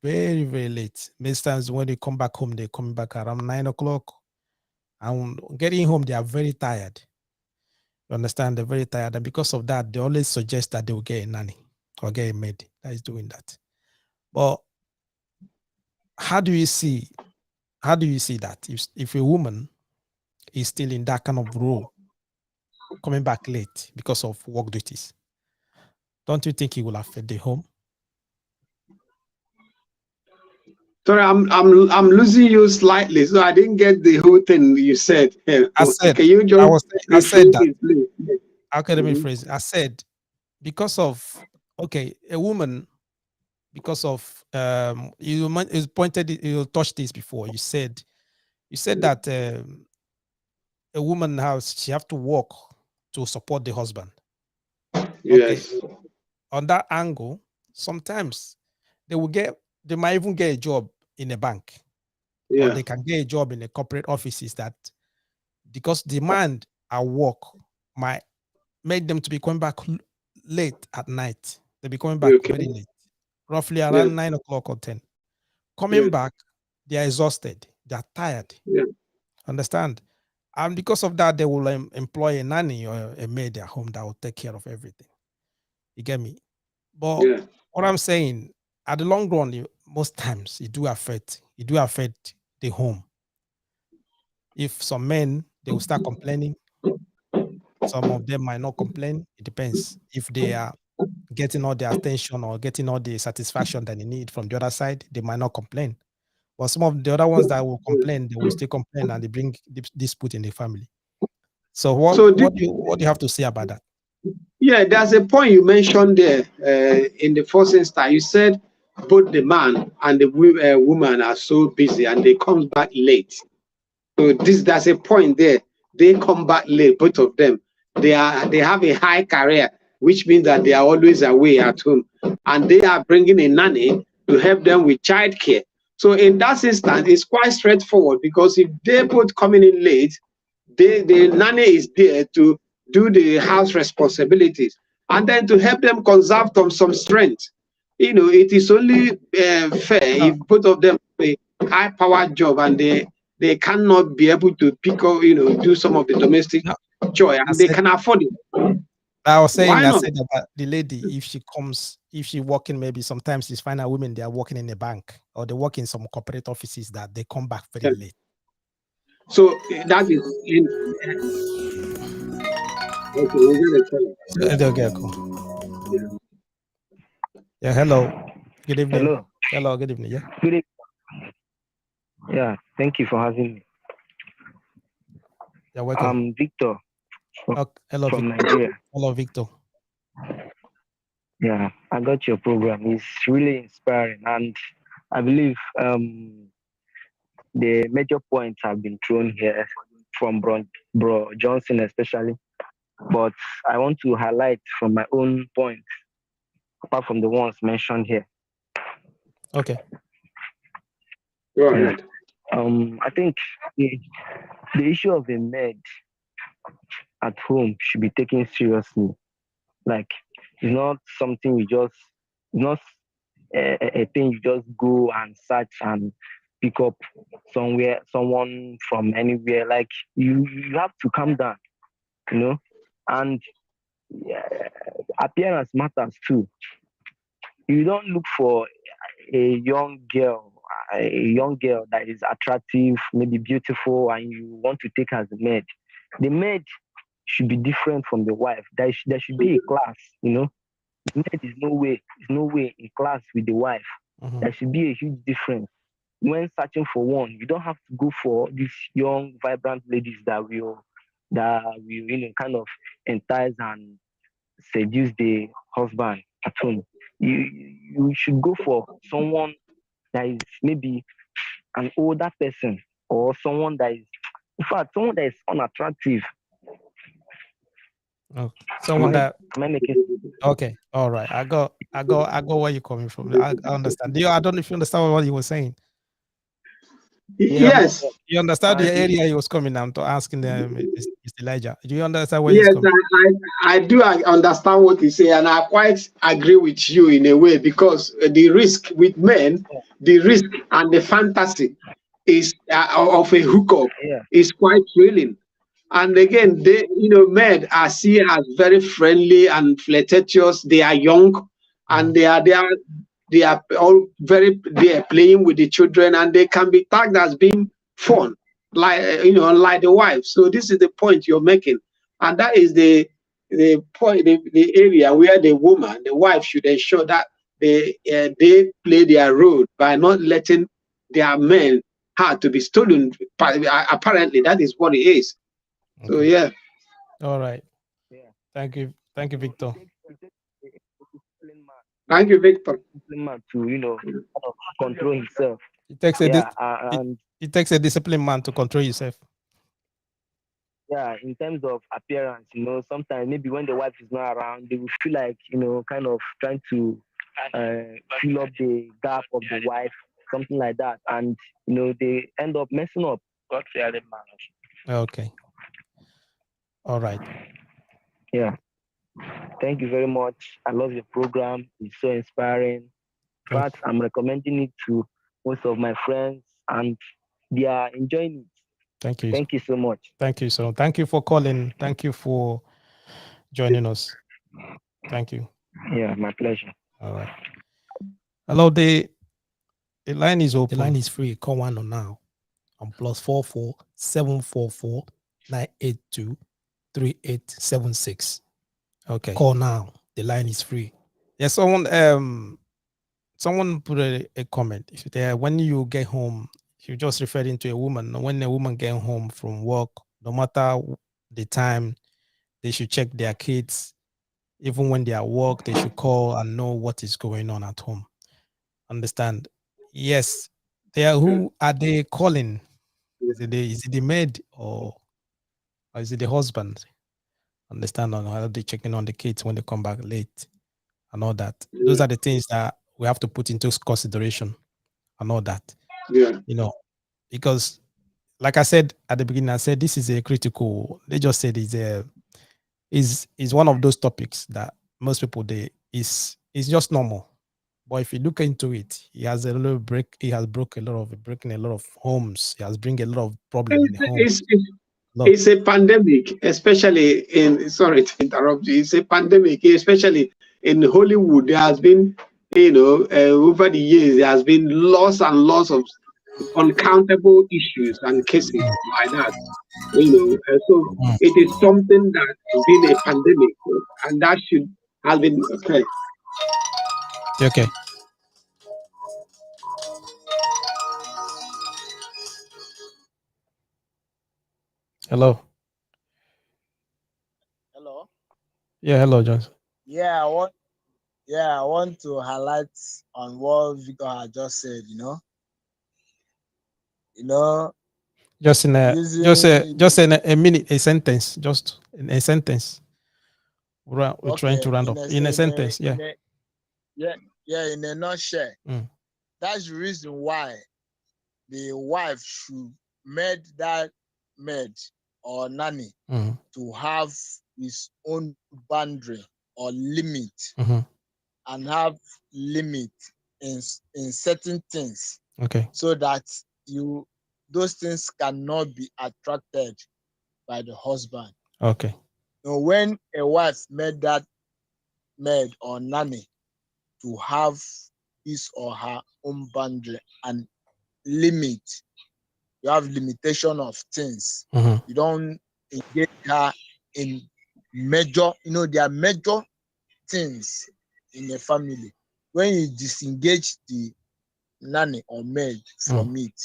very very late. Most times when they come back home, they come back around 9 o'clock, and getting home they are very tired. You understand? They're very tired. And because of that, they always suggest that they will get a nanny or get a maid that is doing that. But how do you see that if a woman is still in that kind of role, coming back late because of work duties? Don't you think it will affect the home? Sorry, I'm losing you slightly, so I didn't get the whole thing you said. I said, Can you just I said rephrase that. it, please? How can I Mhm. rephrase it? I said because of, okay, a woman, because of you pointed it, you touched this before. You said that a woman she have to work to support the husband. Okay, Yes. on that angle, sometimes they will get they might even get a job in a bank, or Yeah. they can get a job in a corporate offices that, because demand at work might make them to be coming back late at night. They'll be coming back Okay. very late, roughly Yeah. around 9 o'clock or 10. Yeah. Coming back, they are exhausted, they are tired. Yeah. Understand? And because of that, they will employ a nanny or a maid at home that will take care of everything. You get me? But Yeah. what I'm saying, at the long run, most times it do affect the home. If some men, they will start complaining, some of them might not complain. It depends. If they are getting all the attention or getting all the satisfaction that they need from the other side, they might not complain. But some of the other ones that will complain, they will still complain, and they bring dispute in the family. So what So, what do you have to say about that? yeah, there's a point you mentioned there in the first instance. You said both the man and the woman are so busy and they come back late. So there's a point there. They come back late, both of them. They have a high career, which means that they are always away at home, and they are bringing a nanny to help them with childcare. So in that instance, it's quite straightforward, because if they both coming in late, the nanny is there to do the house responsibilities and then to help them conserve some strength. It is only fair if both of them have a high-powered job and they cannot be able to pick up, do some of the domestic chore, and they can afford it. I was saying, Why I not? said about the lady, if she working, maybe sometimes you find out women, they are working in a bank or they work in some corporate offices that they come back very late. So that is in. Okay, cool. Yeah, hello. Good evening. Hello, good evening. Yeah. Good evening. Yeah, thank you for having me. You're welcome. I'm Victor hello, from Victor. Nigeria. Hello, Victor. Yeah, I got your program. It's really inspiring, and I believe the major points have been thrown here from Bro Johnson especially, but I want to highlight from my own points, apart from the ones mentioned here. Okay. Go ahead. I think the issue of a maid at home should be taken seriously. Like, it's not something it's not a thing you just go and search and pick up someone from anywhere. Like, you have to calm down, and appearance matters too. You don't look for a young girl that is attractive, maybe beautiful, and you want to take her as a maid. The maid should be different from the wife. There should be a class, The maid is no way in class with the wife. Mm-hmm. There should be a huge difference. When searching for one, you don't have to go for these young, vibrant ladies that will kind of entice and seduce the husband at home. You should go for someone that is maybe an older person, or someone that is, in fact, someone that is unattractive. Oh, someone that. Am I making? Okay, all right. I go where you're coming from. I understand. I don't know if you understand what he was saying. Yes. You understand the area he was coming down to asking them, Mr. Elijah. Do you understand where he's Yes, coming? I do understand what you say, and I quite agree with you in a way, because the risk with men, the risk and the fantasy is of a hookup is quite thrilling. And again, men are seen as very friendly and flirtatious. They are young, and they are all they are playing with the children, and they can be tagged as being fun, like like the wife. So this is the point you're making, and that is the point, the area where the wife, should ensure that they play their role by not letting their men to be stolen. Apparently, that is what it is. Okay. So yeah. All right. Yeah. Thank you, Victor. Thank you, Victor. Man to control himself. It takes it takes a disciplined man to control himself. Yeah, in terms of appearance, sometimes maybe when the wife is not around, they will feel like, kind of trying to fill up the gap of the wife, something like that. And, they end up messing up. Okay. All right. Yeah. Thank you very much. I love your program. It's so inspiring. But I'm recommending it to most of my friends, and they are enjoying it. Thank you. Thank you so much. Thank you. So thank you for calling. Thank you for joining us. Thank you. Yeah, my pleasure. All right. Hello, the line is open. The line is free. Call one on now on +44 744 982 3876. Okay. Call now. The line is free. Yeah, someone put a comment. If there, when you get home, you're just referring to a woman. When a woman get home from work, no matter the time, they should check their kids. Even when they are at work, they should call and know what is going on at home. Understand? Yes. Who are they calling? Is it the maid or is it the husband? Understand? On how they checking on the kids when they come back late and all that. Those are the things that we have to put into consideration and all that. Yeah. Because like I said at the beginning, I said this is a critical. They just said is one of those topics that most people is just normal. But if you look into it, he has a little break. He has broken a lot of homes. He has bring a lot of problem in the home. It's a pandemic, especially in, sorry to interrupt you, it's a pandemic, especially in Hollywood. There has been, over the years, there has been lots and lots of uncountable issues and cases like that. So it is something that has been a pandemic, and that should have been okay. Okay. Hello. Hello. Yeah, hello, Johnson. Yeah, I want to highlight on what Victor had just said. Just in a a minute, a sentence, just in a sentence. We're trying to round up in a sentence. Yeah. In a nutshell, that's the reason why the wife should make that maid or nanny to have his own boundary or limit, and have limit in certain things. Okay. So that those things cannot be attracted by the husband. Okay. Now, when a wife made that maid or nanny to have his or her own boundary and limit, you have limitation of things. You don't engage her in major, there are major things in a family. When you disengage the nanny or maid from it,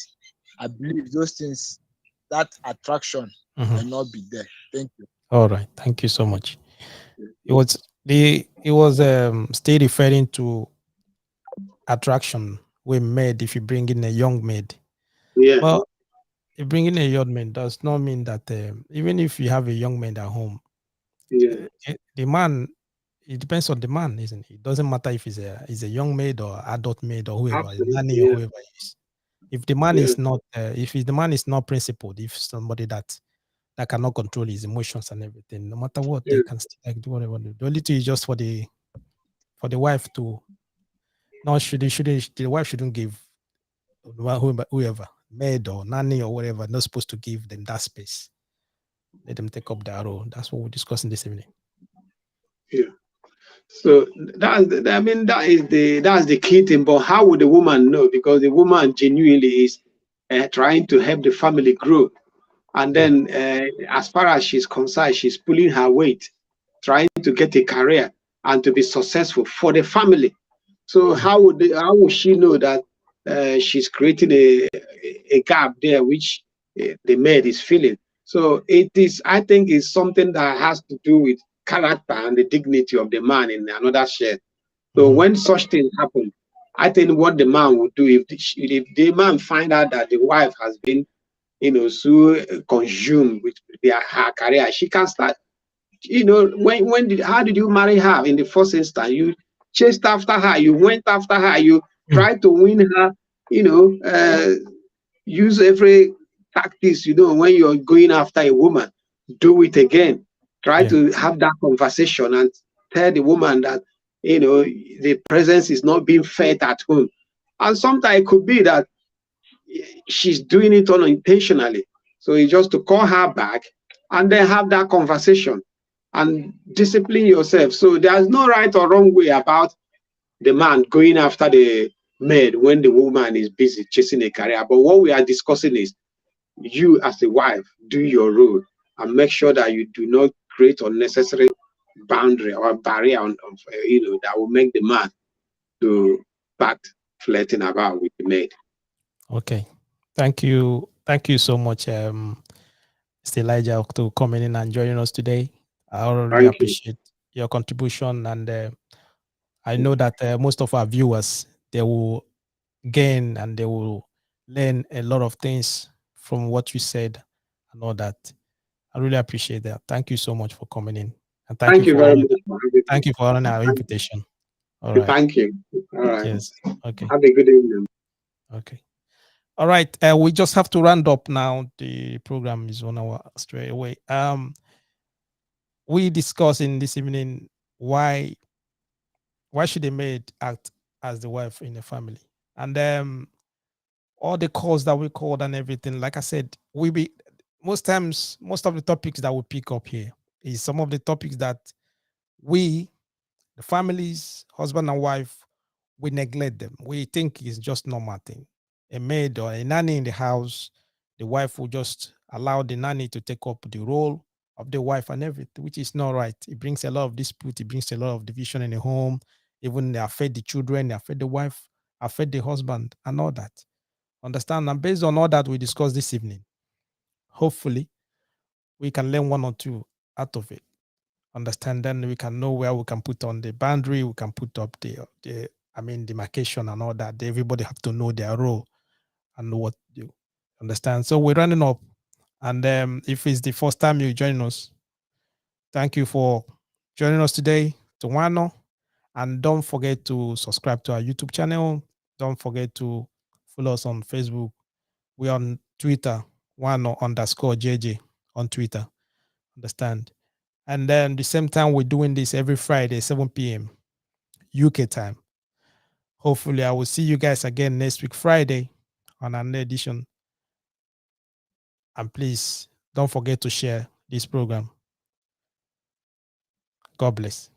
I believe those things, that attraction may not be there. Thank you. All right. Thank you so much. It was still referring to attraction we made if you bring in a young maid. Yeah. Well, if bringing a young man does not mean that even if you have a young man at home, the man, it depends on the man, isn't it? It doesn't matter if he's a young maid or adult maid or whoever, a nanny or whoever it is. If the man is not, the man is not principled, if somebody that cannot control his emotions and everything, no matter what, they can still do whatever. The only thing is just for the wife to. No, the wife shouldn't give whoever, maid or nanny or whatever, not supposed to give them that space. Let them take up their role. That's what we're discussing this evening. Yeah. So that's the key thing. But how would the woman know? Because the woman genuinely is trying to help the family grow, and then as far as she's concerned, she's pulling her weight, trying to get a career and to be successful for the family. So how would she know that she's creating a gap there, which the maid is feeling? So I think it's something that has to do with character and the dignity of the man in another share. So when such things happen, I think what the man would do, if the man find out that the wife has been, so consumed with her career, she can start, how did you marry her in the first instance? You chased after her, you went after her, you tried to win her, use every tactics, when you're going after a woman, do it again. Try to have that conversation and tell the woman that, the presence is not being fed at home. And sometimes it could be that she's doing it unintentionally. So it's just to call her back and then have that conversation and discipline yourself. So there's no right or wrong way about the man going after the maid when the woman is busy chasing a career. But what we are discussing is you as a wife, do your role and make sure that you do not create unnecessary boundary or barrier that will make the man to back flirting about with the maid. Okay. Thank you. Thank you so much, Mr. Elijah, to coming in and joining us today. I really appreciate your contribution, and I know that most of our viewers, they will gain and they will learn a lot of things from what you said and all that. I really appreciate that. Thank you so much for coming in, and thank Thank you you for very honoring, much for having me. thank you for honoring our Thank invitation. All you. right. Thank you. All right. Cheers. Okay. Have a good evening. Okay. All right. We just have to round up now. The program is 1 hour straight away. We discuss in this evening why should a maid act as the wife in a family, and all the calls that we called and everything. Like I said, we be most times most of the topics that we pick up here is some of the topics that we, the families, husband and wife, we neglect them. We think it's just normal thing. A maid or a nanny in the house, the wife will just allow the nanny to take up the role of the wife and everything, which is not right. It brings a lot of dispute. It brings a lot of division in the home. Even they affect the children, they affect the wife, affect the husband, and all that. Understand? And based on all that we discussed this evening, hopefully we can learn one or two out of it. Understand? Then we can know where we can put on the boundary, we can put up the demarcation and all that. Everybody have to know their role and what to do. Understand? So we're running up. And if it's the first time you join us, thank you for joining us today, Tawano. And don't forget to subscribe to our YouTube channel. Don't forget to follow us on Facebook. We're on Twitter, _JJ on Twitter. Understand? And then the same time, we're doing this every Friday, 7 p.m. UK time. Hopefully, I will see you guys again next week, Friday, on another edition. And please don't forget to share this program. God bless.